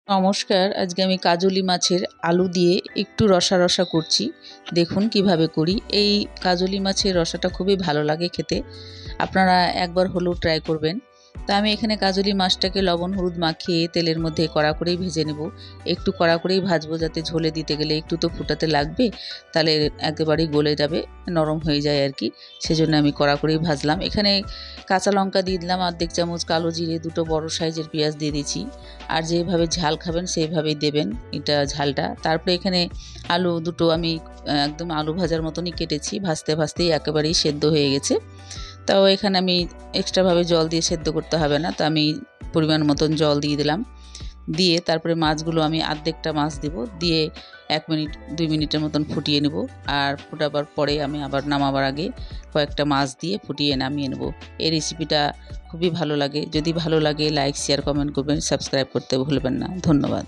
নমস্কার, আজকে আমি কাজলি মাছের আলু দিয়ে একটু রসা রসা করছি। দেখুন কিভাবে করি। এই কাজলি মাছের রসাটা খুবই ভালো লাগে খেতে। আপনারা একবার হলেও ট্রাই করবেন। তা আমি এখানে কাজলি মাছটাকে লবণ হলুদ মাখিয়ে তেলের মধ্যে কড়া করেই ভেজে নেব। একটু কড়া করেই ভাজবো, যাতে ঝোলে দিতে গেলে একটু তো ফুটাতে লাগবে, তাহলে একেবারেই গলে যাবে, নরম হয়ে যায় আর কি। সেজন্য আমি কড়া করেই ভাজলাম। এখানে কাঁচা লঙ্কা দিয়ে দিলাম, অর্ধেক চামচ কালো জিরে, দুটো বড় সাইজের পেঁয়াজ দিয়ে দিয়েছি। আর যেভাবে ঝাল খাবেন সেইভাবেই দেবেন এটা ঝালটা। তারপরে এখানে আলু দুটো আমি একদম আলু ভাজার মতনই কেটেছি। ভাজতে ভাজতেই একেবারেই সেদ্ধ হয়ে গেছে। তাও এখানে আমি এক্সট্রাভাবে জল দিয়ে সেদ্ধ করতে হবে না, তো আমি পরিমাণ মতন জল দিয়ে দিলাম। দিয়ে তারপরে মাছগুলো আমি অর্ধেকটা মাছ দিব, দিয়ে 1 মিনিট 2 মিনিটের মতন ফুটিয়ে নেব। আর ফোটাবার পরে আমি আবার নামাবার আগে কয়েকটা মাছ দিয়ে ফুটিয়ে নামিয়ে নেব। এই রেসিপিটা খুবই ভালো লাগে। যদি ভালো লাগে লাইক শেয়ার কমেন্ট করবেন, সাবস্ক্রাইব করতে ভুলবেন না। ধন্যবাদ।